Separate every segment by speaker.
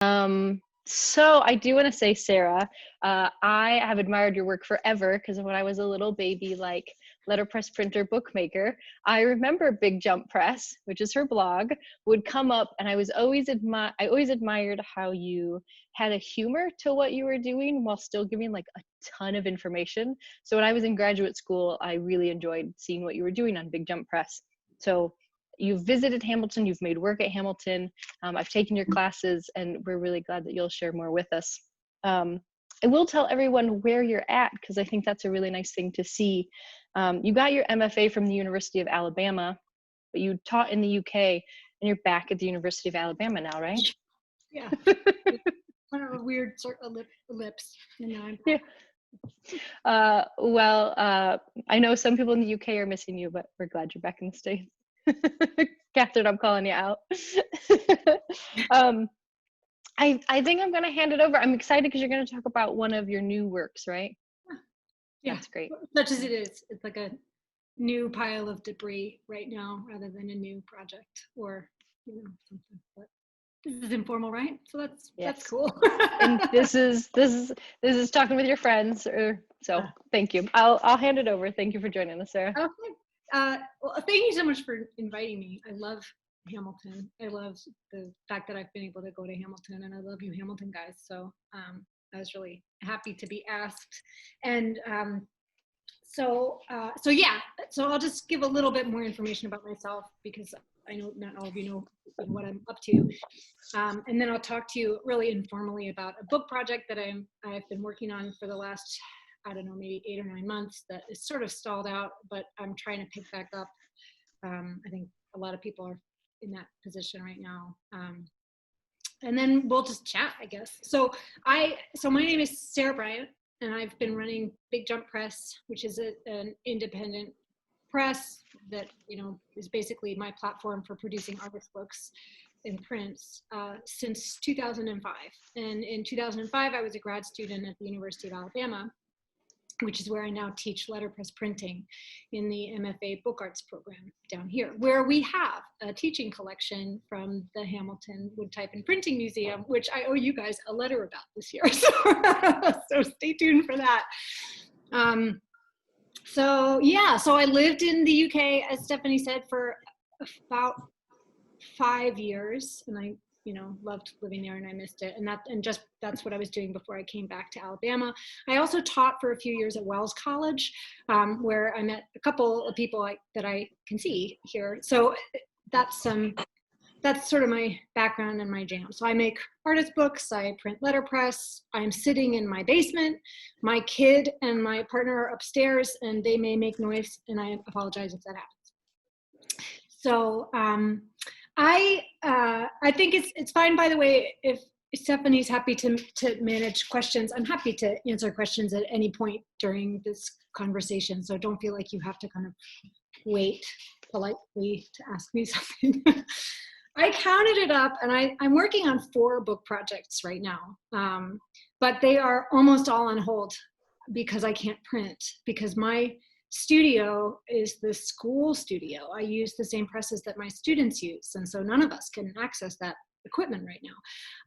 Speaker 1: So I do want to say, Sarah, I have admired your work forever because when I was a little baby, like letterpress printer bookmaker, I remember Big Jump Press, which is her blog, would come up, and I always admired how you had a humor to what you were doing while still giving like a ton of information. So when I was in graduate school, I really enjoyed seeing what you were doing on Big Jump Press. So you've visited Hamilton, you've made work at Hamilton. I've taken your classes, and we're really glad that you'll share more with us. I will tell everyone where you're at, because I think that's a really nice thing to see. You got your MFA from the University of Alabama, but you taught in the UK, and you're back at the University of Alabama now, right?
Speaker 2: Yeah. Kind of a weird sort of ellipse. And now I'm
Speaker 1: back. Yeah. I know some people in the UK are missing you, but we're glad you're back in the States. Catherine, I'm calling you out. I think I'm going to hand it over. I'm excited because you're going to talk about one of your new works, right?
Speaker 2: Yeah,
Speaker 1: that's great.
Speaker 2: Such as it is. It's like a new pile of debris right now rather than a new project or something. But this is informal, right? So that's cool.
Speaker 1: And this is talking with your friends. Thank you. I'll hand it over. Thank you for joining us, Sarah.
Speaker 2: Okay. Well, thank you so much for inviting me. I love Hamilton. I love the fact that I've been able to go to Hamilton, and I love you Hamilton guys. So I was really happy to be asked. And so I'll just give a little bit more information about myself, because I know not all of you know what I'm up to. And then I'll talk to you really informally about a book project that I've been working on for the last, I don't know, maybe 8 or 9 months, that is sort of stalled out, but I'm trying to pick back up. I think a lot of people are in that position right now. And then we'll just chat, I guess. So my name is Sarah Bryant, and I've been running Big Jump Press, which is an independent press that is basically my platform for producing artist books in prints since 2005. And in 2005, I was a grad student at the University of Alabama, which is where I now teach letterpress printing in the MFA Book Arts program down here, where we have a teaching collection from the Hamilton Wood Type and Printing Museum, which I owe you guys a letter about this year. So stay tuned for that. So I lived in the UK, as Stephanie said, for about 5 years, and I loved living there, and I missed it. And that's what I was doing before I came back to Alabama. I also taught for a few years at Wells College, where I met a couple of people that I can see here. So that's sort of my background and my jam. So I make artist books, I print letterpress. I'm sitting in my basement. My kid and my partner are upstairs, and they may make noise, and I apologize if that happens. So I think it's fine, by the way, if Stephanie's happy to manage questions. I'm happy to answer questions at any point during this conversation, so don't feel like you have to kind of wait politely to ask me something. I counted it up, and I'm working on 4 book projects right now, but they are almost all on hold because I can't print, because my studio is the school studio. I use the same presses that my students use, and so none of us can access that equipment right now.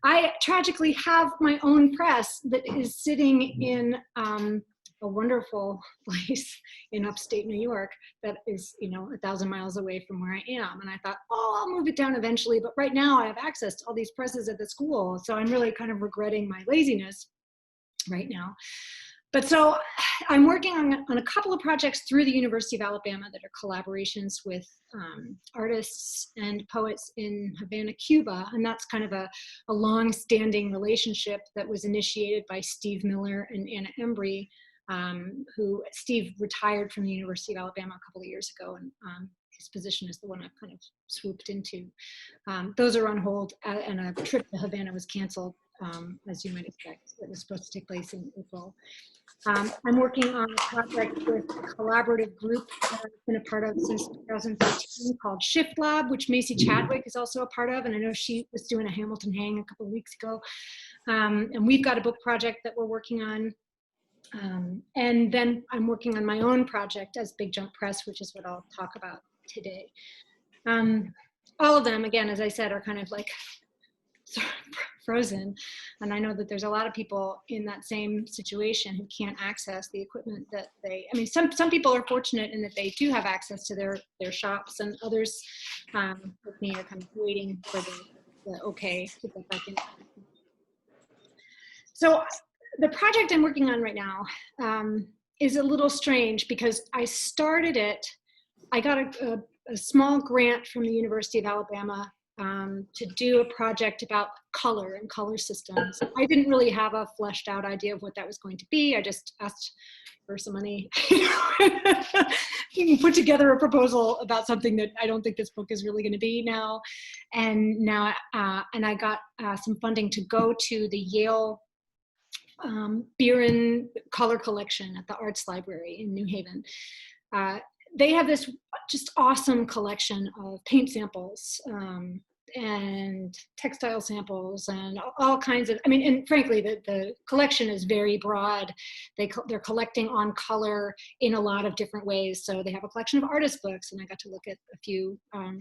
Speaker 2: I tragically have my own press that is sitting in a wonderful place in upstate New York that is 1,000 miles away from where I am, and I thought, I'll move it down eventually, but right now I have access to all these presses at the school, so I'm really kind of regretting my laziness right now. But so I'm working on a couple of projects through the University of Alabama that are collaborations with artists and poets in Havana, Cuba. And that's kind of a long-standing relationship that was initiated by Steve Miller and Anna Embry, who Steve retired from the University of Alabama a couple of years ago, and his position is the one I've kind of swooped into. Those are on hold, and a trip to Havana was canceled, as you might expect. It was supposed to take place in April. I'm working on a project with a collaborative group that I've been a part of since 2013 called Shift Lab, which Macy Chadwick is also a part of, and I know she was doing a Hamilton Hang a couple of weeks ago. And we've got a book project that we're working on. And then I'm working on my own project as Big Jump Press, which is what I'll talk about today. All of them, again, as I said, are kind of like frozen. And I know that there's a lot of people in that same situation who can't access the equipment that I mean, some people are fortunate in that they do have access to their shops, and others with me are kind of waiting for the okay to get back in. So the project I'm working on right now is a little strange because I started it, I got a small grant from the University of Alabama to do a project about color and color systems. I didn't really have a fleshed out idea of what that was going to be. I just asked for some money. You can put together a proposal about something that I don't think this book is really going to be now. And I got some funding to go to the Yale Buren Color Collection at the Arts Library in New Haven. They have this just awesome collection of paint samples and textile samples and all kinds of, I mean, and frankly, the collection is very broad. They're collecting on color in a lot of different ways. So they have a collection of artist books, and I got to look at a few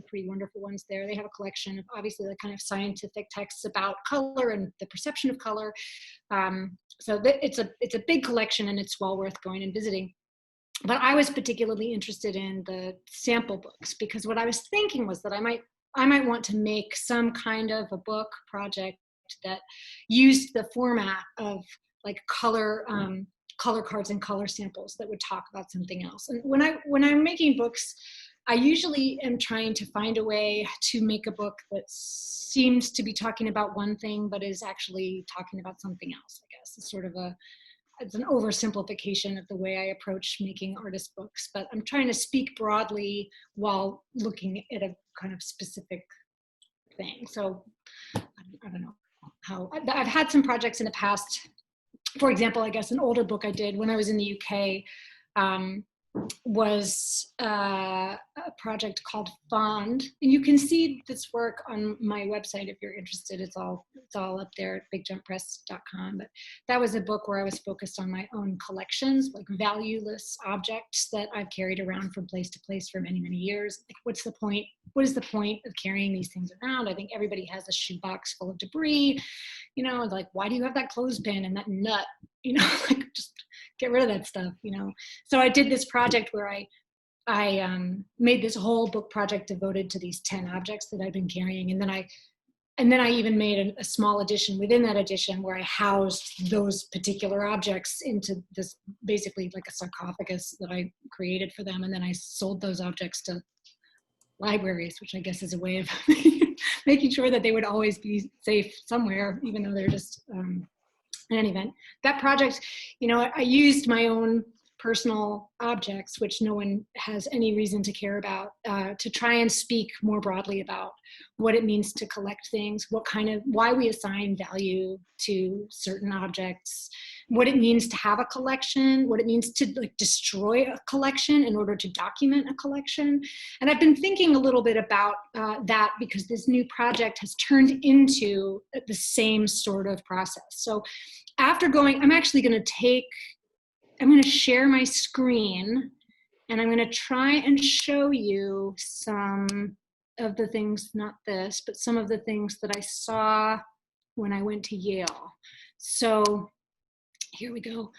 Speaker 2: pretty wonderful ones there. They have a collection of obviously the kind of scientific texts about color and the perception of color. So it's a big collection, and it's well worth going and visiting. But I was particularly interested in the sample books because what I was thinking was that I might want to make some kind of a book project that used the format of like color cards and color samples that would talk about something else. And when I'm making books, I usually am trying to find a way to make a book that seems to be talking about one thing, but is actually talking about something else, I guess. It's an oversimplification of the way I approach making artist books, but I'm trying to speak broadly while looking at a kind of specific thing. So I don't know how, I've had some projects in the past. For example, I guess an older book I did when I was in the UK was a project called Fond. And you can see this work on my website if you're interested. It's all up there at bigjumppress.com. But that was a book where I was focused on my own collections, like valueless objects that I've carried around from place to place for many, many years. Like, what's the point? What is the point of carrying these things around? I think everybody has a shoebox full of debris, you know, like, why do you have that clothespin and that nut? You know, like, just get rid of that stuff, you know. So I did this project where I made this whole book project devoted to these 10 objects that I've been carrying, and then I even made a small edition within that edition where I housed those particular objects into this basically like a sarcophagus that I created for them, and then I sold those objects to libraries, which I guess is a way of making sure that they would always be safe somewhere, even though they're just in any event. That project, you know, I used my own personal objects, which no one has any reason to care about, to try and speak more broadly about what it means to collect things, why we assign value to certain objects, what it means to have a collection, what it means to like destroy a collection in order to document a collection. And I've been thinking a little bit about that because this new project has turned into the same sort of process. So after going, I'm going to share my screen, and I'm going to try and show you some of the things, not this, but some of the things that I saw when I went to Yale. So here we go.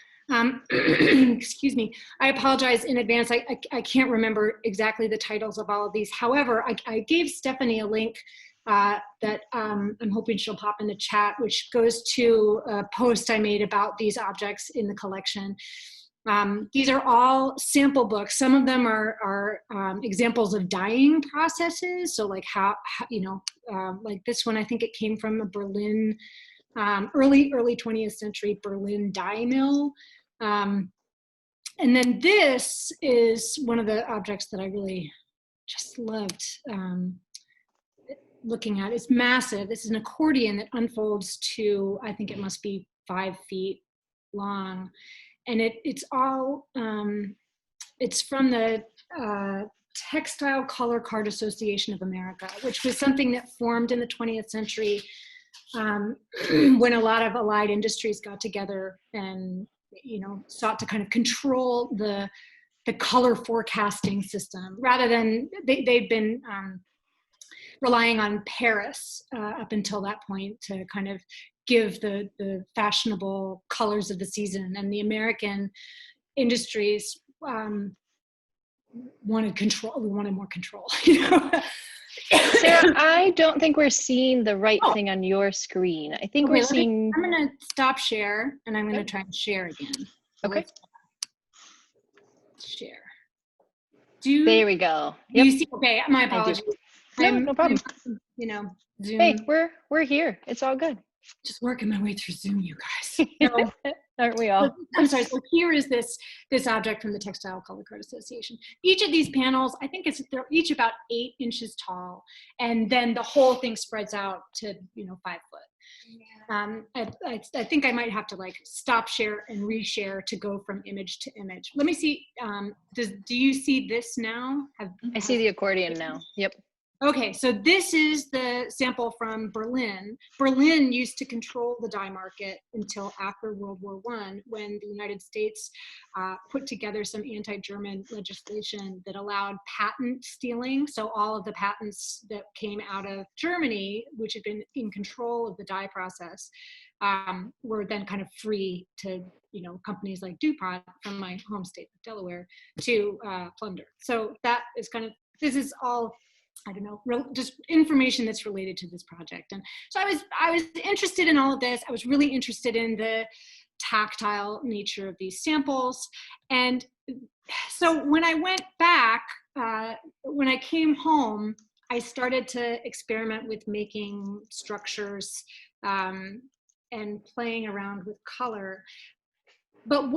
Speaker 2: Excuse me. I apologize in advance. I can't remember exactly the titles of all of these. However, I gave Stephanie a link that I'm hoping she'll pop in the chat, which goes to a post I made about these objects in the collection. These are all sample books. Some of them are examples of dyeing processes. So like how you know, like this one, I think it came from a Berlin, early 20th century Berlin dye mill. And then this is one of the objects that I really just loved looking at. It's massive. This is an accordion that unfolds to, I think it must be 5 feet long. And it's all, it's from the Textile Color Card Association of America, which was something that formed in the 20th century when a lot of allied industries got together and, you know, sought to kind of control the color forecasting system rather than they've been relying on Paris up until that point to kind of give the fashionable colors of the season. And the American industries wanted control. We wanted more control, you know?
Speaker 1: Sarah, I don't think we're seeing the right thing on your screen. I think we're seeing.
Speaker 2: I'm going to stop share, and I'm going to try and share again. So
Speaker 1: Okay.
Speaker 2: Share.
Speaker 1: There we go.
Speaker 2: Do you see? Okay, my apologies.
Speaker 1: No problem.
Speaker 2: You know, Zoom.
Speaker 1: Hey, we're here. It's all good.
Speaker 2: Just working my way through Zoom, you guys. So,
Speaker 1: aren't we all?
Speaker 2: I'm sorry. So here is this object from the Textile Color Code Association. Each of these panels, I think they're each about 8 inches tall, and then the whole thing spreads out to 5 foot. I think I might have to like stop share and reshare to go from image to image. Let me see. Do you see this now?
Speaker 1: I see the accordion now. Yep.
Speaker 2: Okay, so this is the sample from Berlin. Berlin used to control the dye market until after World War I, when the United States put together some anti-German legislation that allowed patent stealing. So all of the patents that came out of Germany, which had been in control of the dye process, were then kind of free to companies like DuPont from my home state of Delaware to plunder. So that is this is all, I don't know, just information that's related to this project. And so I was interested in all of this. I was really interested in the tactile nature of these samples. And so when I went back, when I came home, I started to experiment with making structures and playing around with color. But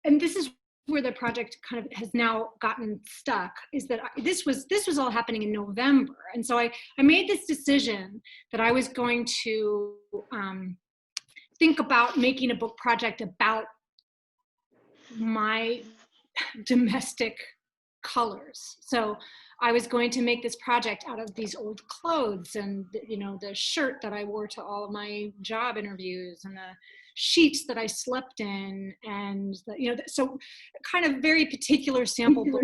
Speaker 2: and this is where the project kind of has now gotten stuck, is that this was all happening in November. And so I made this decision that I was going to think about making a book project about my domestic colors. So I was going to make this project out of these old clothes and the shirt that I wore to all of my job interviews and the sheets that I slept in, and so kind of very particular sample book.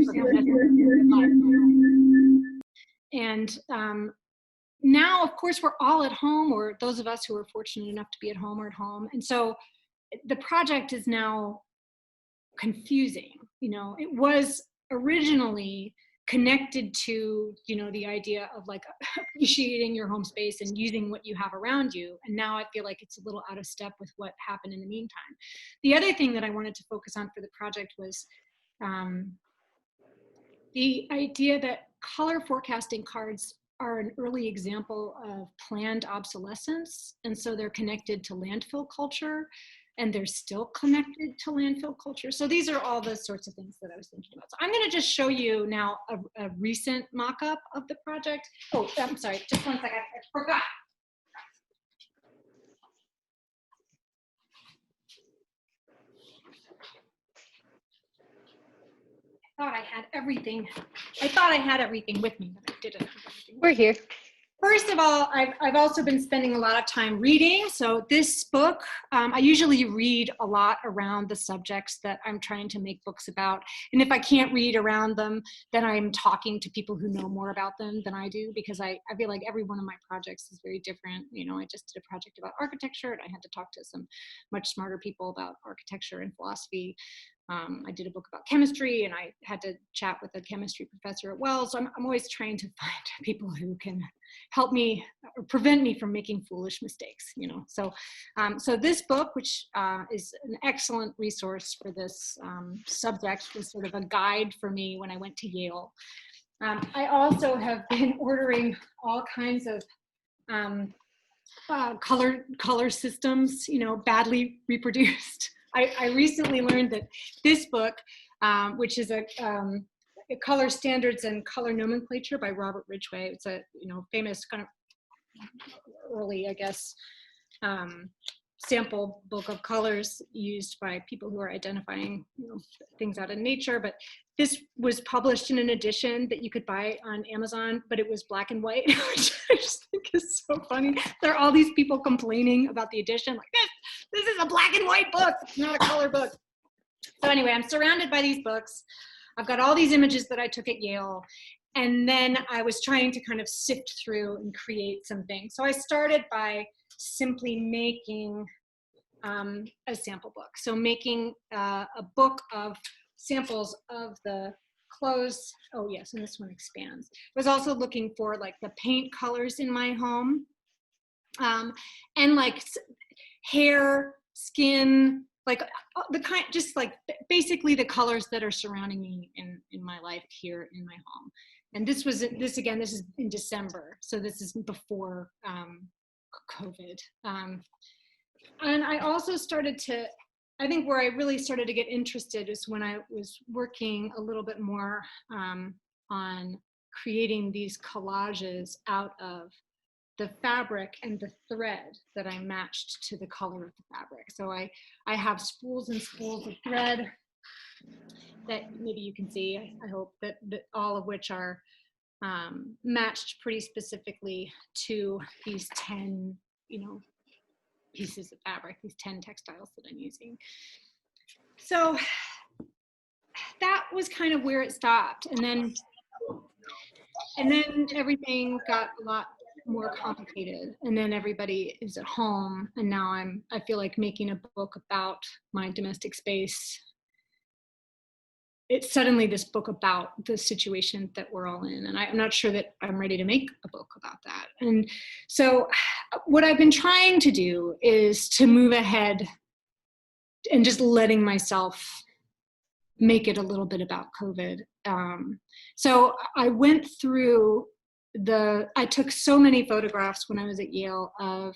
Speaker 2: And now, of course, we're all at home, or those of us who are fortunate enough to be at home are at home. And so the project is now confusing. It was originally connected to the idea of like appreciating your home space and using what you have around you, and now I feel like it's a little out of step with what happened in the meantime. The other thing that I wanted to focus on for the project was the idea that color forecasting cards are an early example of planned obsolescence, and so they're connected to landfill culture, and they're still connected to landfill culture. So these are all the sorts of things that I was thinking about. So I'm gonna just show you now a recent mock-up of the project. Oh, I'm sorry, just one second, I forgot. I thought I had everything. I thought I had everything with me, but I didn't have everything.
Speaker 1: We're here.
Speaker 2: First of all, I've also been spending a lot of time reading. So this book, I usually read a lot around the subjects that I'm trying to make books about. And if I can't read around them, then I'm talking to people who know more about them than I do, because I feel like every one of my projects is very different. I just did a project about architecture, and I had to talk to some much smarter people about architecture and philosophy. I did a book about chemistry, and I had to chat with a chemistry professor at Wells. So I'm always trying to find people who can help me or prevent me from making foolish mistakes, So this book, which is an excellent resource for this subject, was sort of a guide for me when I went to Yale. I also have been ordering all kinds of color systems, badly reproduced. I recently learned that this book, which is a Color Standards and Color Nomenclature by Robert Ridgway. It's a famous kind of early, I guess, sample book of colors used by people who are identifying things out in nature. But this was published in an edition that you could buy on Amazon, but it was black and white, which I just think is so funny. There are all these people complaining about the edition, like this is a black and white book, it's not a color book. So anyway, I'm surrounded by these books. I've got all these images that I took at Yale. And then I was trying to kind of sift through and create something. So I started by simply making a sample book. So making a book of samples of the clothes. Oh yes, and this one expands. I was also looking for like the paint colors in my home, and like hair, skin, like the kind, just like basically the colors that are surrounding me in my life here in my home. And this is in December, so this is before COVID. And I also started to, I think where I really started to get interested is when I was working a little bit more on creating these collages out of the fabric and the thread that I matched to the color of the fabric. So I have spools and spools of thread that maybe you can see, I hope, that all of which are matched pretty specifically to these 10, pieces of fabric, these 10 textiles that I'm using. So that was kind of where it stopped. And then everything got a lot more complicated. And then everybody is at home. And now I feel like making a book about my domestic space. It's suddenly this book about the situation that we're all in. And I'm not sure that I'm ready to make a book about that. And so what I've been trying to do is to move ahead and just letting myself make it a little bit about COVID. So I went through I took so many photographs when I was at Yale of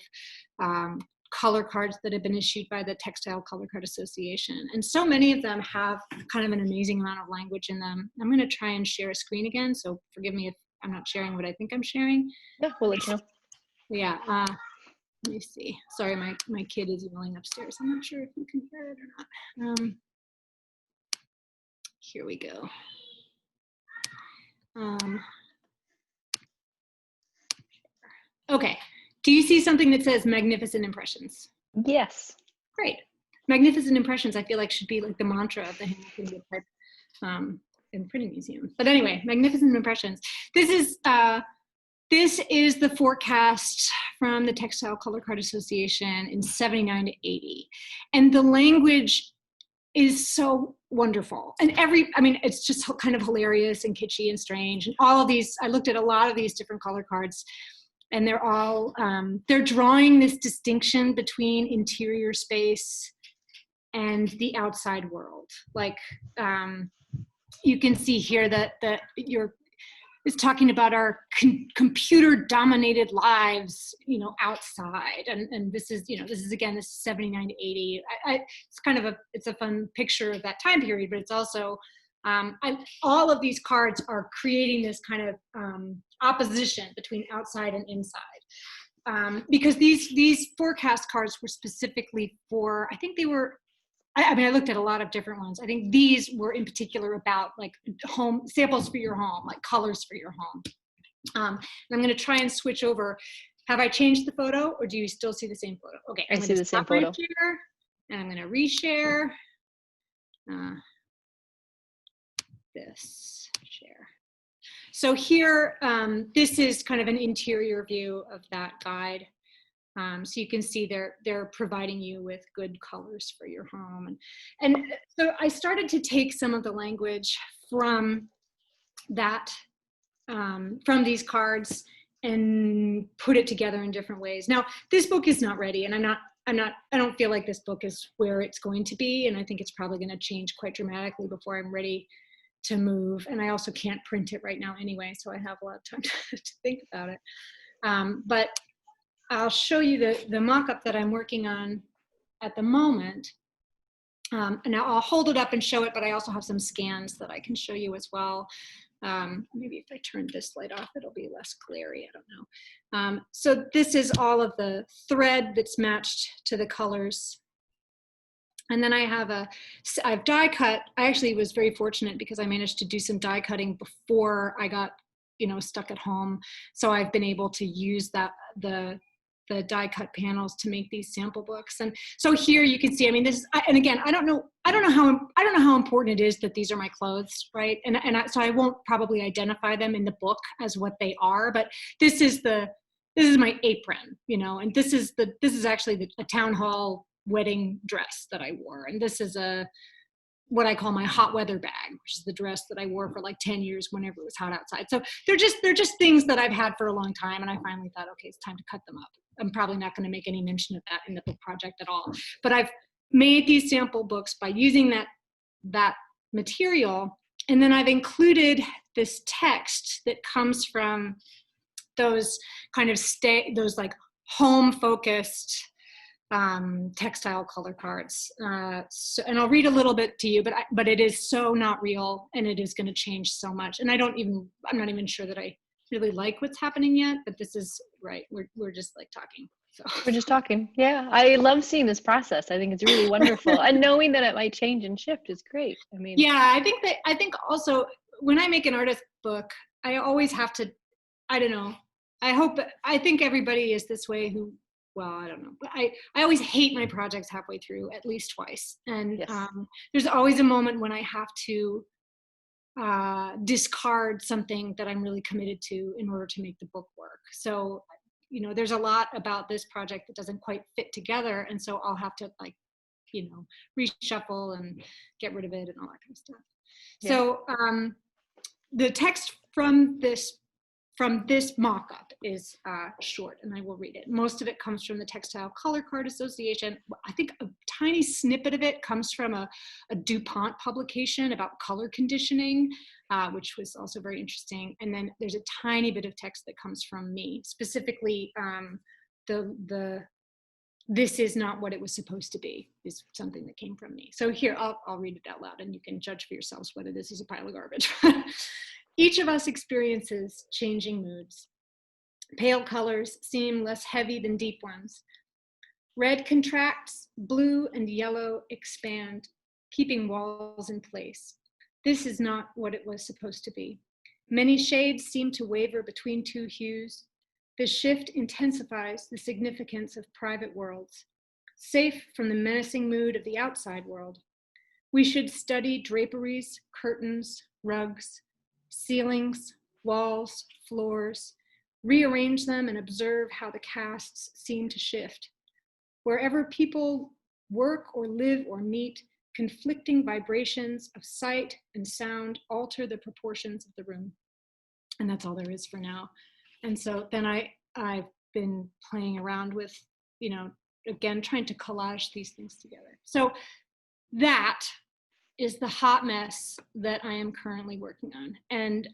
Speaker 2: color cards that have been issued by the Textile Color Card Association. And so many of them have kind of an amazing amount of language in them. I'm going to try and share a screen again, so forgive me if I'm not sharing what I think I'm sharing.
Speaker 1: Yeah, we'll let you know.
Speaker 2: Yeah, let me see. Sorry, my kid is yelling upstairs. I'm not sure if you can hear it or not. Here we go. Okay, do you see something that says Magnificent Impressions?
Speaker 1: Yes.
Speaker 2: Great. Magnificent Impressions, I feel like, should be like the mantra of the Hamilton Woodtype and Printing Museum. But anyway, Magnificent Impressions. This is the forecast from the Textile Color Card Association in 79 to 80. And the language is so wonderful. And it's just kind of hilarious and kitschy and strange. And all of these, I looked at a lot of these different color cards, and they're all, they're drawing this distinction between interior space and the outside world. Like, you can see here that it's talking about our computer-dominated lives, outside. And this is, this is 79 to 80. It's kind of it's a fun picture of that time period, but it's also, all of these cards are creating this kind of opposition between outside and inside. Because these forecast cards were specifically for, I think they were, I looked at a lot of different ones. I think these were in particular about like home samples for your home, like colors for your home. And I'm going to try and switch over. Have I changed the photo, or do you still see the same photo? Okay,
Speaker 1: I see the same photo.
Speaker 2: Share, and I'm going to reshare this share. So here, this is kind of an interior view of that guide. So you can see they're providing you with good colors for your home. And so I started to take some of the language from that, from these cards, and put it together in different ways. Now, this book is not ready, and I don't feel like this book is where it's going to be. And I think it's probably going to change quite dramatically before I'm ready to move. And I also can't print it right now anyway, so I have a lot of time to think about it. But I'll show you the mock-up that I'm working on at the moment. And now I'll hold it up and show it, but I also have some scans that I can show you as well. Maybe if I turn this light off, it'll be less glary, I don't know. So this is all of the thread that's matched to the colors. And then I've die cut. I actually was very fortunate because I managed to do some die cutting before I got, stuck at home. So I've been able to use the the die cut panels to make these sample books. And so here you can see, I mean, this is, and again, I don't know how important it is that these are my clothes, right? So I won't probably identify them in the book as what they are, but this is my apron, you know, and this is actually a town hall wedding dress that I wore. And this is what I call my hot weather bag, which is the dress that I wore for like 10 years whenever it was hot outside. So they're just things that I've had for a long time. And I finally thought, okay, it's time to cut them up. I'm probably not going to make any mention of that in the book project at all. But I've made these sample books by using that material. And then I've included this text that comes from those kind of those like home focused textile color cards. And I'll read a little bit to you, but it is so not real, and it is going to change so much. And I'm not even sure that I really like what's happening yet, but this is right. We're just like talking. So
Speaker 1: we're just talking. Yeah. I love seeing this process. I think it's really wonderful. And knowing that it might change and shift is great. I mean,
Speaker 2: yeah, I think also when I make an artist book, I always have to, I don't know. I think everybody is this way well, I don't know. But I always hate my projects halfway through, at least twice. And
Speaker 1: yes.
Speaker 2: There's always a moment when I have to discard something that I'm really committed to in order to make the book work. So, you know, there's a lot about this project that doesn't quite fit together. And so I'll have to, like, you know, reshuffle and get rid of it and all that kind of stuff. Yeah. So the text from this mock-up is short, and I will read it. Most of it comes from the Textile Color Card Association. I think a tiny snippet of it comes from a DuPont publication about color conditioning, which was also very interesting. And then there's a tiny bit of text that comes from me, specifically this is not what it was supposed to be is something that came from me. So here, I'll read it out loud, and you can judge for yourselves whether this is a pile of garbage. Each of us experiences changing moods. Pale colors seem less heavy than deep ones. Red contracts, blue and yellow expand, keeping walls in place. This is not what it was supposed to be. Many shades seem to waver between two hues. The shift intensifies the significance of private worlds, safe from the menacing mood of the outside world. We should study draperies, curtains, rugs, ceilings, walls, floors, rearrange them and observe how the casts seem to shift. Wherever people work or live or meet, conflicting vibrations of sight and sound alter the proportions of the room. And that's all there is for now. And so then I've been playing around with, you know, again, trying to collage these things together. So that is the hot mess that I am currently working on. And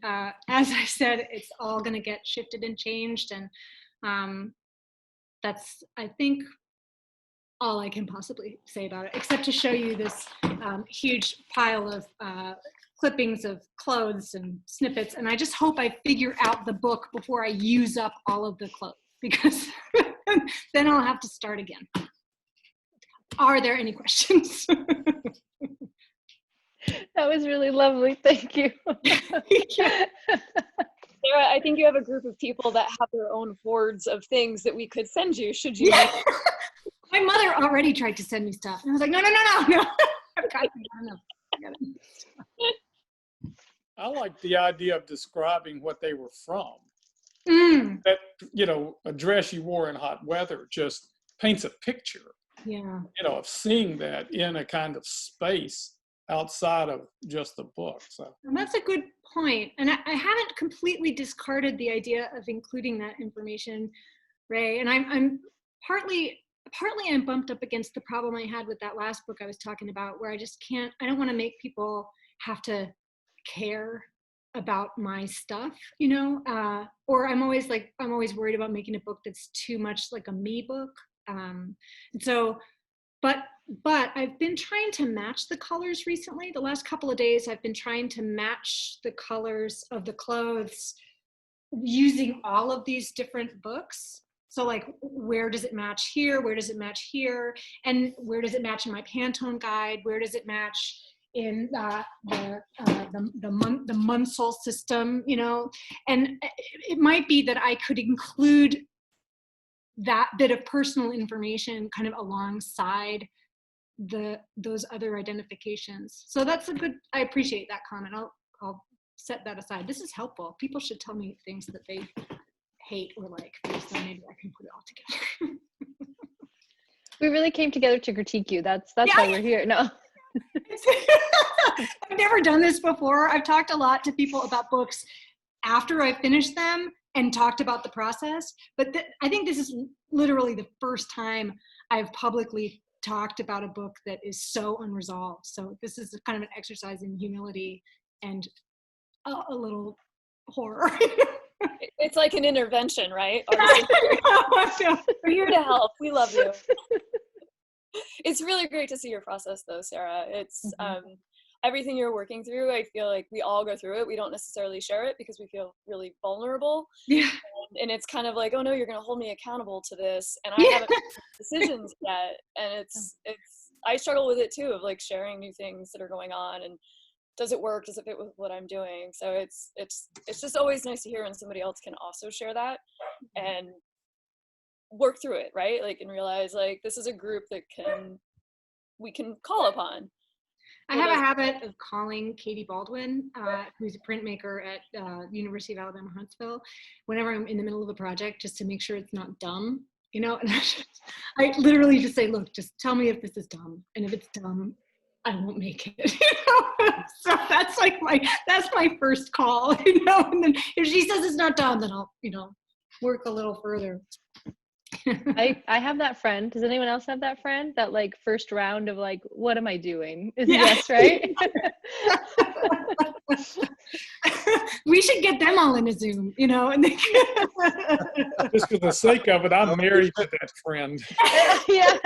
Speaker 2: as I said, it's all gonna get shifted and changed. And that's, I think, all I can possibly say about it, except to show you this huge pile of clippings of clothes and snippets. And I just hope I figure out the book before I use up all of the clothes, because then I'll have to start again. Are there any questions?
Speaker 1: That was really lovely. Thank you.
Speaker 3: Sarah, I think you have a group of people that have their own hoards of things that we could send you, should you need.
Speaker 2: My mother already tried to send me stuff. And I was like, no. I've got enough.
Speaker 4: I like the idea of describing what they were from. That, you know, a dress you wore in hot weather just paints a picture,
Speaker 2: yeah,
Speaker 4: you know, of seeing that in a kind of space outside of just the book. So
Speaker 2: and that's a good point. And I haven't completely discarded the idea of including that information, Ray. And I'm partly I'm bumped up against the problem I had with that last book I was talking about, where I don't want to make people have to care about my stuff, you know, or I'm always worried about making a book that's too much like a me book. And so, but I've been trying to match the colors recently. The last couple of days, I've been trying to match the colors of the clothes using all of these different books. So like, where does it match here? Where does it match here? And where does it match in my Pantone guide? Where does it match in the Munsell system, you know? And it might be that I could include that bit of personal information kind of alongside those other identifications. So that's a good, I appreciate that comment. I'll set that aside. This is helpful. People should tell me things that they hate or like, so maybe I can put it all together.
Speaker 1: We really came together to critique you. That's why we're here. No.
Speaker 2: I've never done this before. I've talked a lot to people about books after I finished them and talked about the process. But I think this is literally the first time I've publicly talked about a book that is so unresolved. So this is kind of an exercise in humility and a little horror.
Speaker 3: It's like an intervention, right? We're here to help. We love you. It's really great to see your process though, Sarah. It's everything you're working through. I feel like we all go through it. We don't necessarily share it because we feel really vulnerable.
Speaker 2: Yeah.
Speaker 3: And it's kind of like, oh no, you're going to hold me accountable to this. And I haven't made decisions yet. And I struggle with it too, of like sharing new things that are going on and does it work? Does it fit with what I'm doing? So it's just always nice to hear when somebody else can also share that and work through it, right? Like, and realize like this is a group that we can call upon.
Speaker 2: I have a habit of calling Katie Baldwin, who's a printmaker at University of Alabama, Huntsville, whenever I'm in the middle of a project, just to make sure it's not dumb, you know. And I literally just say, look, just tell me if this is dumb, and if it's dumb, I won't make it. You know? So that's like that's my first call, you know. And then if she says it's not dumb, then I'll, you know, work a little further.
Speaker 1: I have that friend. Does anyone else have that friend? That like first round of like, what am I doing? Is yes, right?
Speaker 2: We should get them all in a Zoom, you know. And
Speaker 4: Just for the sake of it, I'm married to that friend.
Speaker 1: Yeah.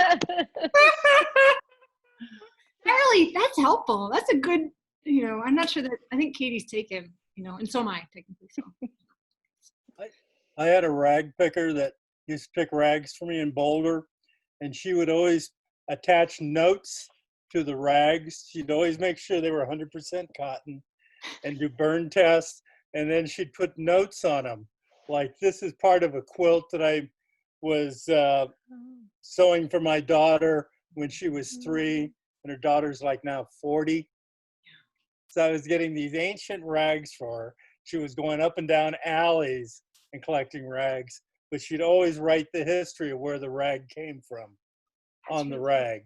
Speaker 2: Really, that's helpful. That's a good, you know, I'm not sure that, I think Katie's taken, you know, and so am I technically. So
Speaker 5: I had a rag picker that used to pick rags for me in Boulder, and she would always attach notes to the rags. She'd always make sure they were 100% cotton and do burn tests, and then she'd put notes on them. Like, this is part of a quilt that I was sewing for my daughter when she was 3, and her daughter's like now 40. So I was getting these ancient rags for her. She was going up and down alleys and collecting rags, but she'd always write the history of where the rag came from on the rag.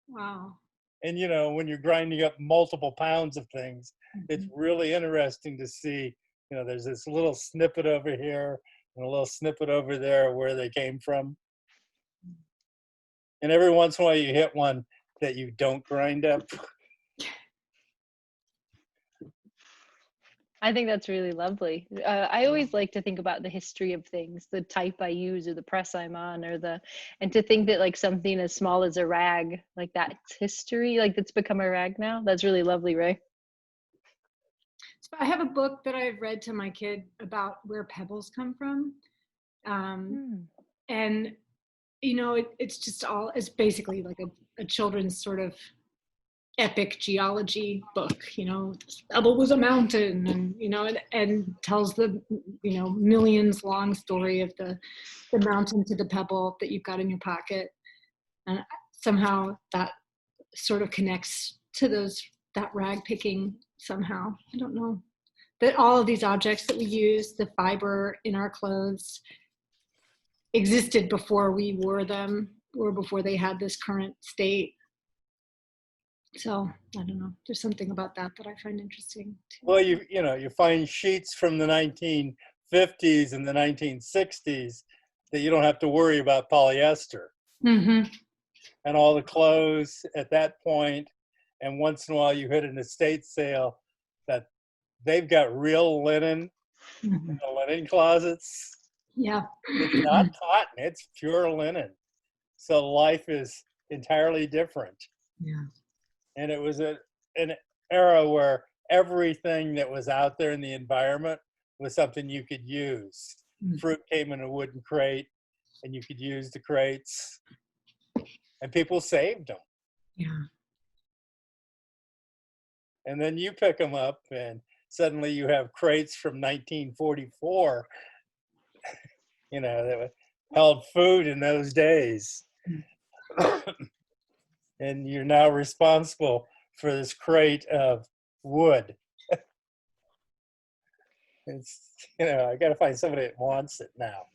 Speaker 2: wow.
Speaker 5: And, you know, when you're grinding up multiple pounds of things, it's really interesting to see, you know, there's this little snippet over here and a little snippet over there where they came from. And every once in a while you hit one that you don't grind up.
Speaker 1: I think that's really lovely. I always like to think about the history of things, the type I use or the press I'm on and to think that like something as small as a rag, like that's history, like that's become a rag now. That's really lovely, Ray.
Speaker 2: So I have a book that I've read to my kid about where pebbles come from. And, you know, it's basically like a children's sort of epic geology book, you know. Pebble was a mountain, and, you know, and tells the, you know, millions long story of the mountain to the pebble that you've got in your pocket. And somehow that sort of connects to that rag picking somehow. I don't know. That all of these objects that we use, the fiber in our clothes, existed before we wore them or before they had this current state. So I don't know. There's something about that I find interesting too.
Speaker 5: Well, you find sheets from the 1950s and the 1960s that you don't have to worry about polyester.
Speaker 2: Mm-hmm.
Speaker 5: And all the clothes at that point, and once in a while you hit an estate sale that they've got real linen in the linen closets.
Speaker 2: Yeah.
Speaker 5: It's not cotton, it's pure linen. So life is entirely different.
Speaker 2: Yeah.
Speaker 5: And it was an era where everything that was out there in the environment was something you could use. Fruit came in a wooden crate, and you could use the crates, and people saved them.
Speaker 2: Yeah.
Speaker 5: And then you pick them up, and suddenly you have crates from 1944. You know, held food in those days. And you're now responsible for this crate of wood. It's, I got to find somebody that wants it now.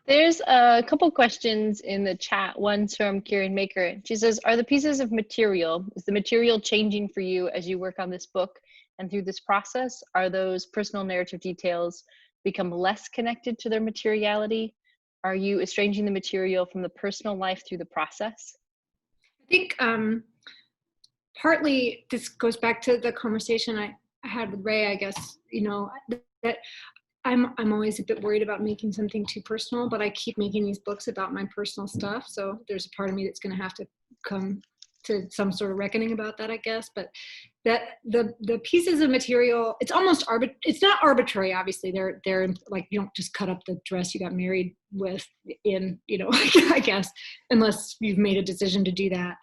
Speaker 1: There's a couple questions in the chat. One's from Kieran Maker. She says, are the pieces of material, is the material changing for you as you work on this book and through this process? Are those personal narrative details become less connected to their materiality? Are you estranging the material from the personal life through the process?
Speaker 2: I think partly this goes back to the conversation I had with Ray, I guess, that I'm always a bit worried about making something too personal, but I keep making these books about my personal stuff. So there's a part of me that's going to have to come to some sort of reckoning about that, I guess. But that the pieces of material, it's almost it's not arbitrary, obviously. They're like, you don't just cut up the dress you got married with in, I guess, unless you've made a decision to do that.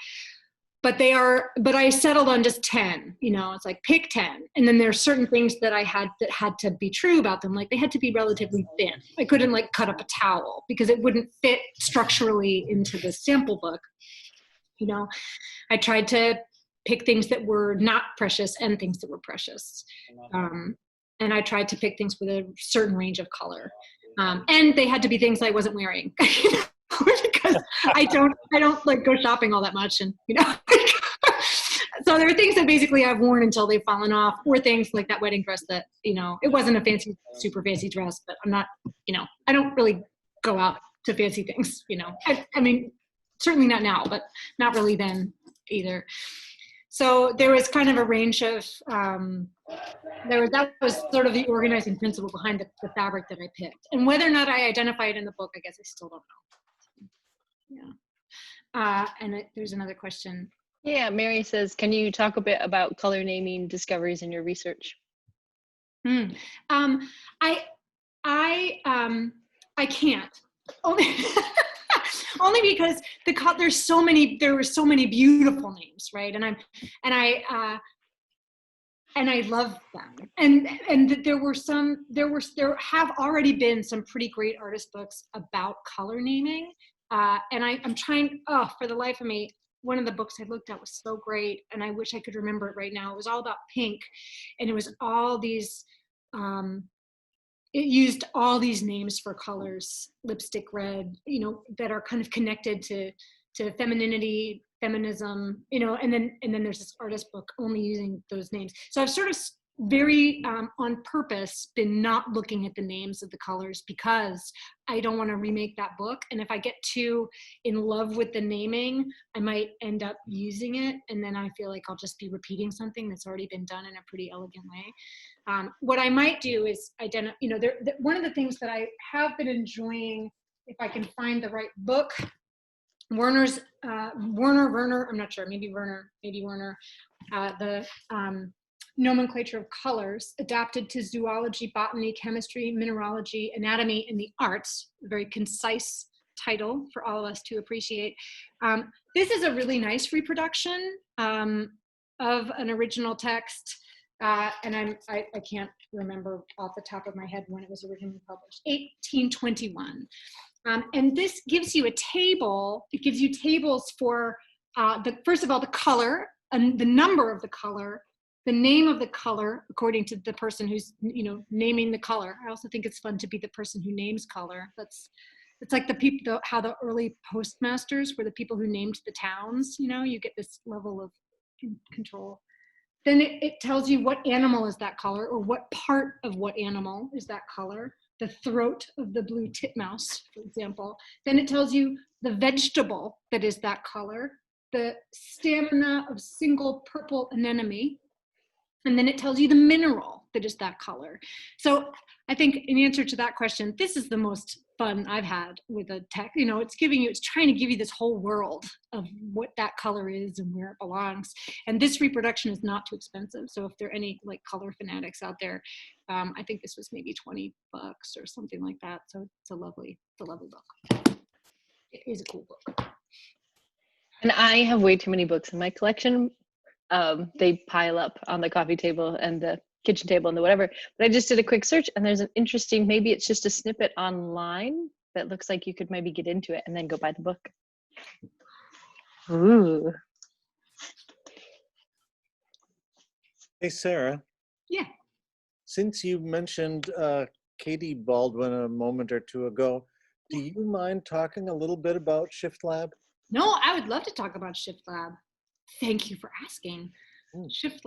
Speaker 2: But I settled on just 10, it's like pick 10. And then there are certain things that I had that had to be true about them. Like they had to be relatively thin. I couldn't like cut up a towel because it wouldn't fit structurally into the sample book. I tried to pick things that were not precious and things that were precious. And I tried to pick things with a certain range of color. And they had to be things I wasn't wearing. Because I don't like go shopping all that much, and so there are things that basically I've worn until they've fallen off, or things like that wedding dress that it wasn't a super fancy dress, but I'm not I don't really go out to fancy things. I mean certainly not now, but not really then either. So there was kind of a range of that was sort of the organizing principle behind the fabric that I picked, and whether or not I identify it in the book, I guess I still don't know. Yeah. There's another question.
Speaker 1: Yeah, Mary says, can you talk a bit about color naming discoveries in your research?
Speaker 2: I can't. Only because there were so many beautiful names, right? And I love them. And there have already been some pretty great artist books about color naming. And I'm trying, for the life of me, one of the books I looked at was so great, and I wish I could remember it right now. It was all about pink, and it was all these, it used all these names for colors, lipstick red, that are kind of connected to femininity, feminism, and then there's this artist book only using those names. So I've sort of very on purpose been not looking at the names of the colors because I don't want to remake that book. And if I get too in love with the naming, I might end up using it. And then I feel like I'll just be repeating something that's already been done in a pretty elegant way. What I might do is identify, one of the things that I have been enjoying, if I can find the right book, Werner, I'm not sure, maybe Werner, the Nomenclature of Colors, adapted to zoology, botany, chemistry, mineralogy, anatomy, and the arts. A very concise title for all of us to appreciate. This is a really nice reproduction of an original text, and I can't remember off the top of my head when it was originally published, 1821. And this gives you a table. It gives you tables for, first of all, the color and the number of the color, the name of the color according to the person who's naming the color. I also think it's fun to be the person who names color. It's like how the early postmasters were the people who named the towns. You get this level of control. Then it tells you what animal is that color, or what part of what animal is that color. The throat of the blue titmouse, for example. Then it tells you the vegetable that is that color, the stamina of single purple anemone. And then it tells you the mineral that is that color. So I think in answer to that question, this is the most fun I've had with a text. It's trying to give you this whole world of what that color is and where it belongs. And this reproduction is not too expensive. So if there are any like color fanatics out there, I think this was maybe $20 or something like that. So it's a lovely book. It is a cool book.
Speaker 1: And I have way too many books in my collection. They pile up on the coffee table, and the kitchen table and the whatever. But I just did a quick search, and there's an interesting, maybe it's just a snippet online that looks like you could maybe get into it and then go buy the book. Ooh.
Speaker 6: Hey, Sarah.
Speaker 2: Yeah.
Speaker 6: Since you mentioned Katie Baldwin a moment or two ago, do you mind talking a little bit about Shift Lab?
Speaker 2: No, I would love to talk about Shift Lab. Thank you for asking.
Speaker 6: Mm.
Speaker 2: Shift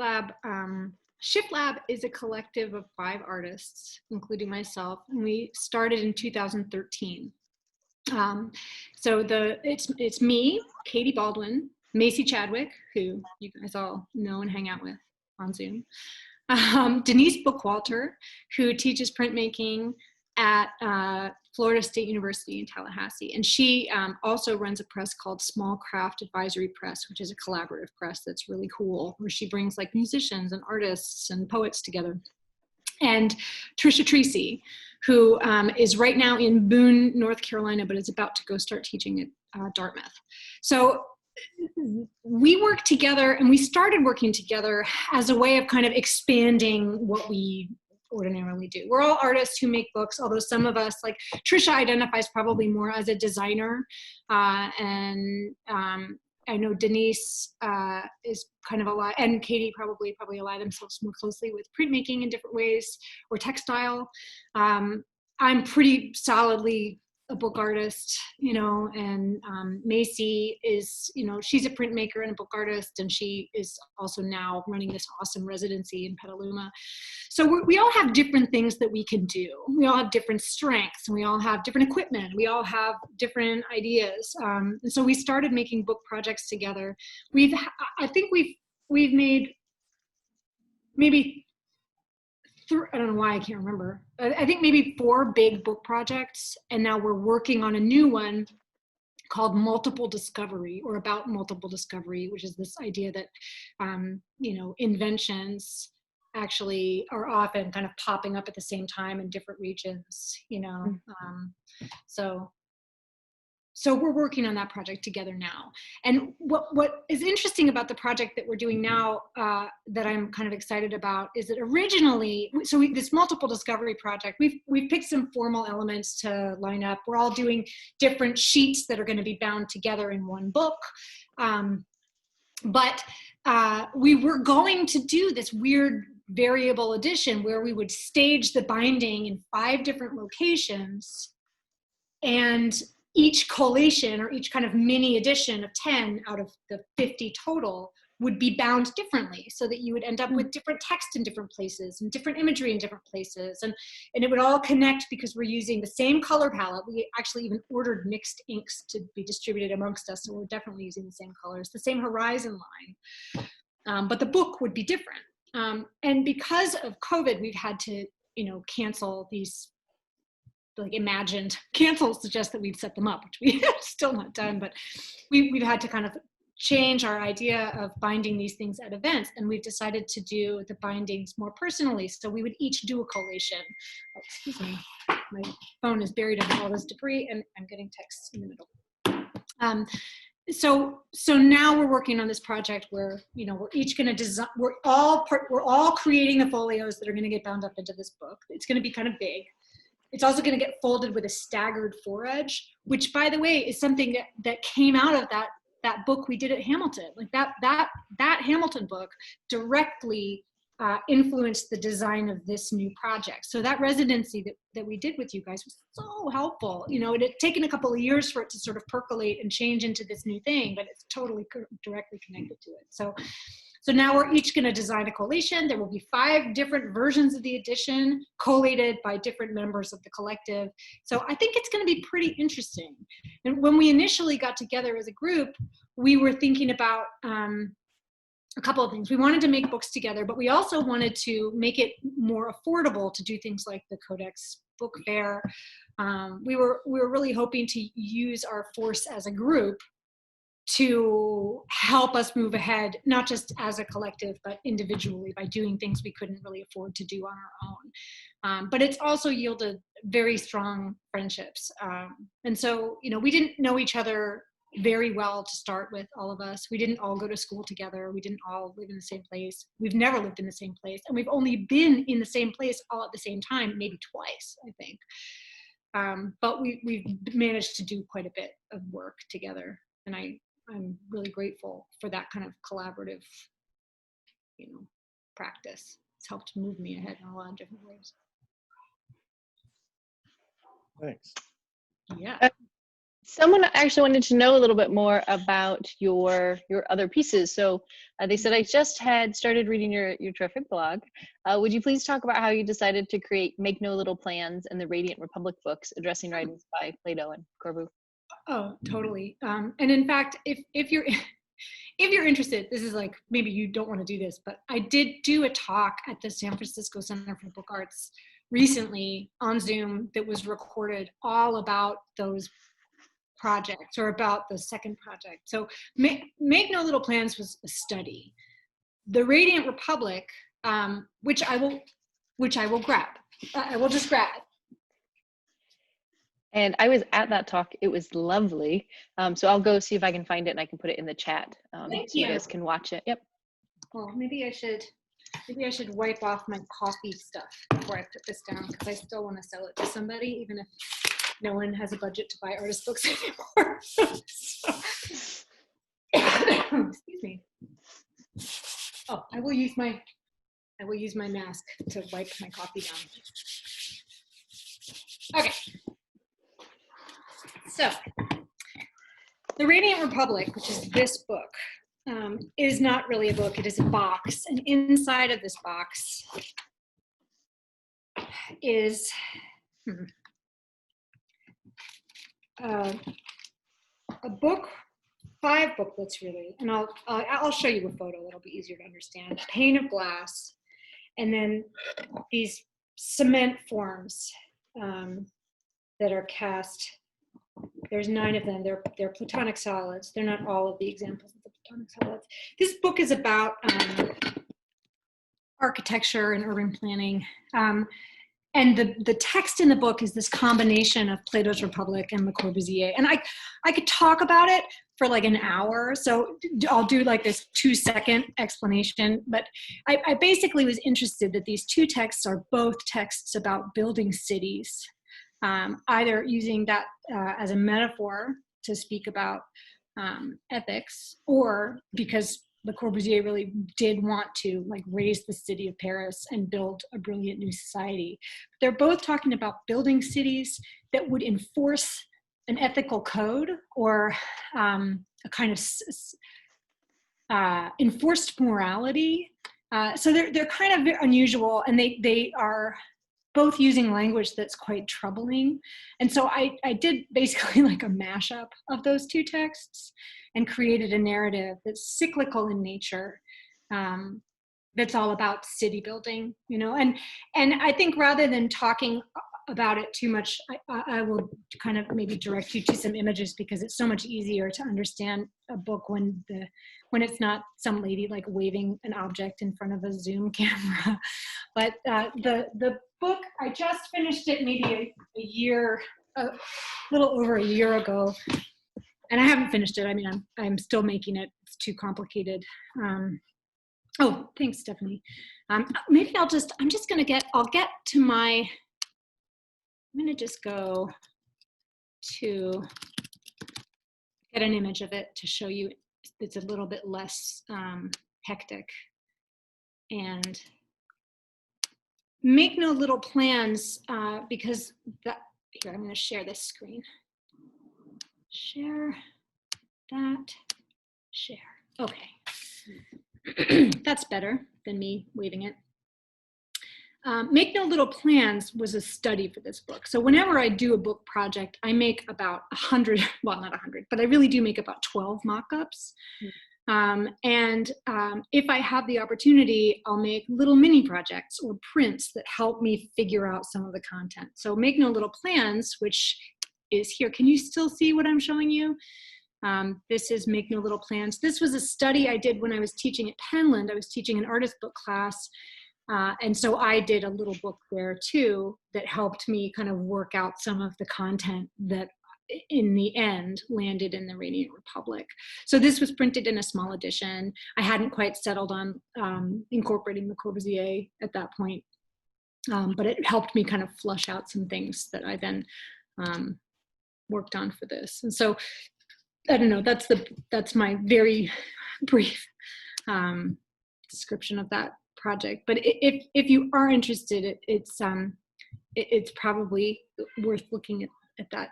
Speaker 2: Lab is a collective of 5 artists, including myself, and we started in 2013. So it's me, Katie Baldwin, Macy Chadwick, who you guys all know and hang out with on Zoom, Denise Bookwalter, who teaches printmaking at Florida State University in Tallahassee. And she also runs a press called Small Craft Advisory Press, which is a collaborative press that's really cool, where she brings like musicians and artists and poets together. And Trisha Treacy, who is right now in Boone, North Carolina, but is about to go start teaching at Dartmouth. So we work together, and we started working together as a way of kind of expanding what we ordinarily do. We're all artists who make books, although some of us, like Trisha identifies probably more as a designer, and I know Denise is kind of aligned, and Katie probably ally themselves more closely with printmaking in different ways, or textile. I'm pretty solidly a book artist, and Macy is, she's a printmaker and a book artist, and she is also now running this awesome residency in Petaluma. So we all have different things that we can do. We all have different strengths, and we all have different equipment. We all have different ideas. And so we started making book projects together. I think we've made maybe I don't know why I can't remember. I think maybe 4 big book projects, and now we're working on a new one called Multiple Discovery, or about multiple discovery, which is this idea that, inventions actually are often kind of popping up at the same time in different regions, So we're working on that project together now. And what is interesting about the project that we're doing now, that I'm kind of excited about, is that originally, this multiple discovery project, we've picked some formal elements to line up. We're all doing different sheets that are going to be bound together in one book. But we were going to do this weird variable edition where we would stage the binding in 5 different locations, and each collation, or each kind of mini edition of 10 out of the 50 total, would be bound differently, so that you would end up with different text in different places and different imagery in different places. And it would all connect because we're using the same color palette. We actually even ordered mixed inks to be distributed amongst us, so we're definitely using the same colors, the same horizon line. But the book would be different. And because of COVID, we've had to, cancel these imagined cancels, suggest that we've set them up, which we have still not done, but we've had to kind of change our idea of binding these things at events, and we've decided to do the bindings more personally. So we would each do a collation. Oh, excuse me, my phone is buried under all this debris, and I'm getting texts in the middle. So now we're working on this project where, we're each going to design, we're all creating the folios that are going to get bound up into this book. It's going to be kind of big. It's also going to get folded with a staggered foredge, which, by the way, is something that came out of that book we did at Hamilton. Like that Hamilton book directly influenced the design of this new project. So that residency that we did with you guys was so helpful. It had taken a couple of years for it to sort of percolate and change into this new thing, but it's totally directly connected to it. So now we're each going to design a collation. There will be 5 different versions of the edition, collated by different members of the collective. So I think it's going to be pretty interesting. And when we initially got together as a group, we were thinking about a couple of things. We wanted to make books together, but we also wanted to make it more affordable to do things like the Codex Book Fair. We were really hoping to use our force as a group to help us move ahead, not just as a collective, but individually, by doing things we couldn't really afford to do on our own. But it's also yielded very strong friendships. And so, we didn't know each other very well to start with, all of us. We didn't all go to school together. We didn't all live in the same place. We've never lived in the same place. And we've only been in the same place all at the same time, maybe twice, I think. But we've managed to do quite a bit of work together. And I'm really grateful for that kind of collaborative, practice. It's helped move me ahead in a lot of different ways.
Speaker 6: Thanks.
Speaker 2: Yeah.
Speaker 1: Someone actually wanted to know a little bit more about your other pieces. So they said, I just had started reading your terrific blog. Would you please talk about how you decided to create Make No Little Plans and the Radiant Republic books addressing writings by Plato and Corbu?
Speaker 2: Oh, totally. And in fact, if you're interested, this is like, maybe you don't want to do this, but I did do a talk at the San Francisco Center for Book Arts recently on Zoom that was recorded all about those projects, or about the second project. So Make No Little Plans was a study. The Radiant Republic, which I will grab. I will just grab it.
Speaker 1: And I was at that talk. It was lovely. So I'll go see if I can find it and I can put it in the chat so you guys can watch it. Yep.
Speaker 2: Well, maybe I should wipe off my coffee stuff before I put this down, because I still want to sell it to somebody, even if no one has a budget to buy artist books anymore. Excuse me. Oh, I will use my mask to wipe my coffee down. Okay. So, The Radiant Republic, which is this book, is not really a book. It is a box, and inside of this box is a book, 5 booklets really, and I'll show you a photo that'll be easier to understand. A pane of glass, and then these cement forms that are cast. There's 9 of them. They're platonic solids. They're not all of the examples of the platonic solids. This book is about architecture and urban planning. And the text in the book is this combination of Plato's Republic and Le Corbusier. And I could talk about it for like an hour, so I'll do like this 2-second explanation. But I basically was interested that these 2 texts are both texts about building cities, either using that as a metaphor to speak about ethics, or because Le Corbusier really did want to like raise the city of Paris and build a brilliant new society. They're both talking about building cities that would enforce an ethical code, or a kind of enforced morality. So they're kind of unusual, and they are both using language that's quite troubling. And so I did basically like a mashup of those 2 texts and created a narrative that's cyclical in nature, that's all about city building, and I think rather than talking about it too much, I will kind of maybe direct you to some images, because it's so much easier to understand a book when it's not some lady like waving an object in front of a Zoom camera. But the book, I just finished it maybe a little over a year ago, and I haven't finished it. I mean, I'm still making it. It's too complicated. Oh, thanks, Stephanie. Maybe I'll just go to get an image of it to show you. It's a little bit less hectic. And Make No Little Plans, because here, I'm going to share this screen. Share that, share. Okay. That's better than me waving it. Make No Little Plans was a study for this book. So whenever I do a book project, I make about 100, well, not 100, but I really do make about 12 mock-ups. If I have the opportunity, I'll make little mini projects or prints that help me figure out some of the content. So Make No Little Plans, which is here. Can you still see what I'm showing you? This is Make No Little Plans. This was a study I did when I was teaching at Penland. I was teaching an artist book class. And so I did a little book there too that helped me kind of work out some of the content that in the end landed in the Radiant Republic. So this was printed in a small edition. I hadn't quite settled on incorporating the Corbusier at that point, but it helped me kind of flush out some things that I then worked on for this. And so I don't know, that's my very brief description of that project. But if you are interested, it's probably worth looking at that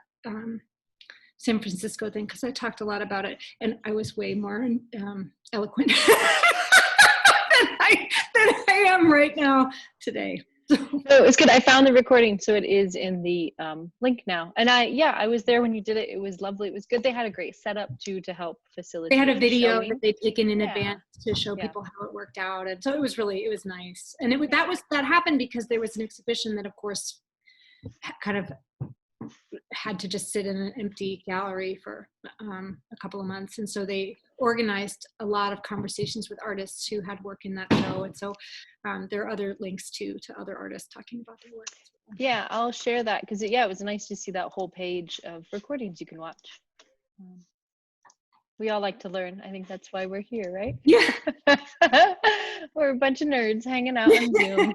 Speaker 2: San Francisco thing, because I talked a lot about it and I was way more eloquent than I am right now today.
Speaker 1: So it's good. I found the recording, so it is in the link now. And I was there when you did it. It was lovely. It was good. They had a great setup too to help facilitate.
Speaker 2: They had a video
Speaker 1: showing.
Speaker 2: that they'd taken in
Speaker 1: Yeah.
Speaker 2: advance to show
Speaker 1: Yeah.
Speaker 2: people how it worked out, and so it was nice. And that happened because there was an exhibition that, of course, kind of had to just sit in an empty gallery for a couple of months, and so they organized a lot of conversations with artists who had work in that show. And so there are other links to other artists talking about their work.
Speaker 1: Yeah, I'll share that because it was nice to see that whole page of recordings you can watch. We all like to learn. I think that's why we're here, right?
Speaker 2: Yeah.
Speaker 1: We're a bunch of nerds hanging out on Zoom.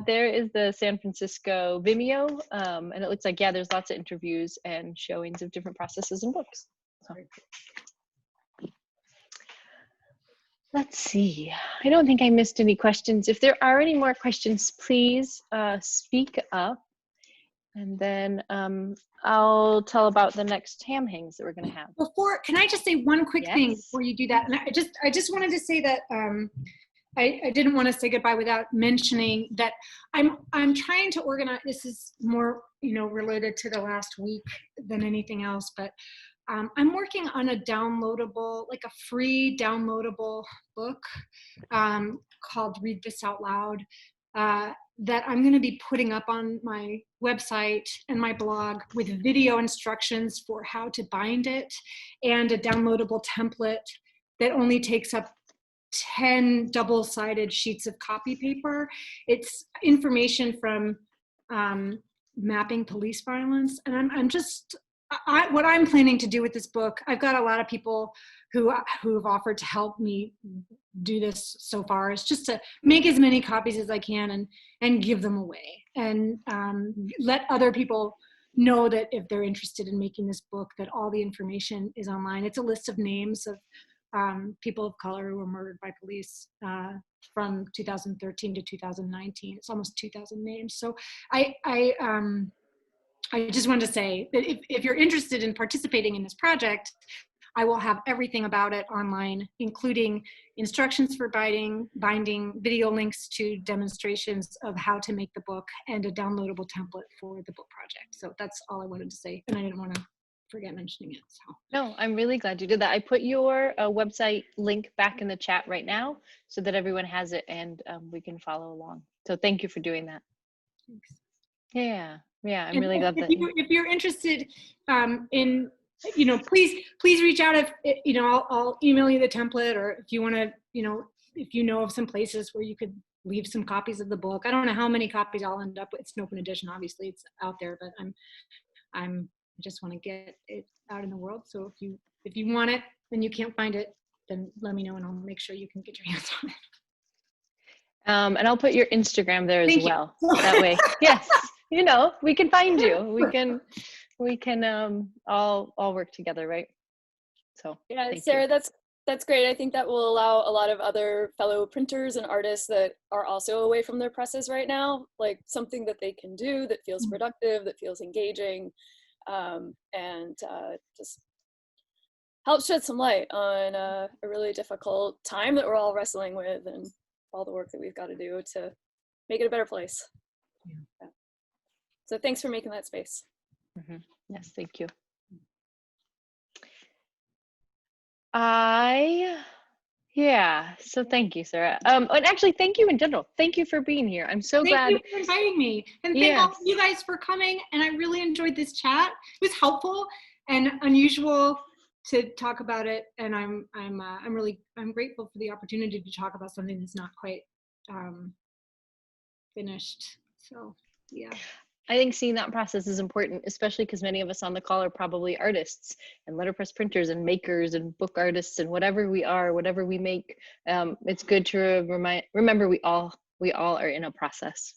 Speaker 1: There is the San Francisco Vimeo, and it looks like, there's lots of interviews and showings of different processes and books. So. Let's see. I don't think I missed any questions. If there are any more questions, please speak up. And then I'll tell about the next ham hangs that we're going to have.
Speaker 2: Can I just say one quick thing
Speaker 1: Yes.
Speaker 2: before you do that? And I just wanted to say that I didn't want to say goodbye without mentioning that I'm trying to organize. This is more related to the last week than anything else, but I'm working on a downloadable, like a free downloadable book called Read This Out Loud that I'm going to be putting up on my website and my blog with video instructions for how to bind it and a downloadable template that only takes up 10 double-sided sheets of copy paper. It's information from mapping police violence. And what I'm planning to do with this book, I've got a lot of people who have offered to help me do this so far, is just to make as many copies as I can and give them away, and let other people know that if they're interested in making this book, that all the information is online. It's a list of names of people of color who were murdered by police from 2013 to 2019. It's almost 2,000 names. So I just wanted to say that if you're interested in participating in this project, I will have everything about it online, including instructions for binding, video links to demonstrations of how to make the book, and a downloadable template for the book project. So that's all I wanted to say, and I didn't want to forget mentioning it. So.
Speaker 1: No, I'm really glad you did that. I put your website link back in the chat right now so that everyone has it and we can follow along. So thank you for doing that.
Speaker 2: Thanks.
Speaker 1: Yeah, I'm really glad that.
Speaker 2: If you're interested in, please reach out. If I'll email you the template, or if you want to, if you know of some places where you could leave some copies of the book. I don't know how many copies I'll end up with. It's an open edition, obviously it's out there, but I just want to get it out in the world. So if you want it and you can't find it, then let me know and I'll make sure you can get your hands on it.
Speaker 1: And I'll put your Instagram there as
Speaker 2: Thank you.
Speaker 1: well. That way, yes, we can find you. We can all work together, right? So
Speaker 3: Yeah,
Speaker 1: thank
Speaker 3: Sarah,
Speaker 1: you.
Speaker 3: that's great. I think that will allow a lot of other fellow printers and artists that are also away from their presses right now, like something that they can do that feels productive, that feels engaging, and just help shed some light on a really difficult time that we're all wrestling with, and all the work that we've got to do to make it a better place. Yeah. So thanks for making that space.
Speaker 1: Mm-hmm. Yes, thank you. So thank you, Sarah. And actually, thank you in general. Thank you for being here. I'm so glad.
Speaker 2: Thank you for inviting me, and thank all of you guys for coming. And I really enjoyed this chat. It was helpful and unusual to talk about it. And I'm grateful for the opportunity to talk about something that's not quite finished. So yeah.
Speaker 1: I think seeing that process is important, especially because many of us on the call are probably artists and letterpress printers and makers and book artists and whatever we are, whatever we make. It's good to remember we all are in a process.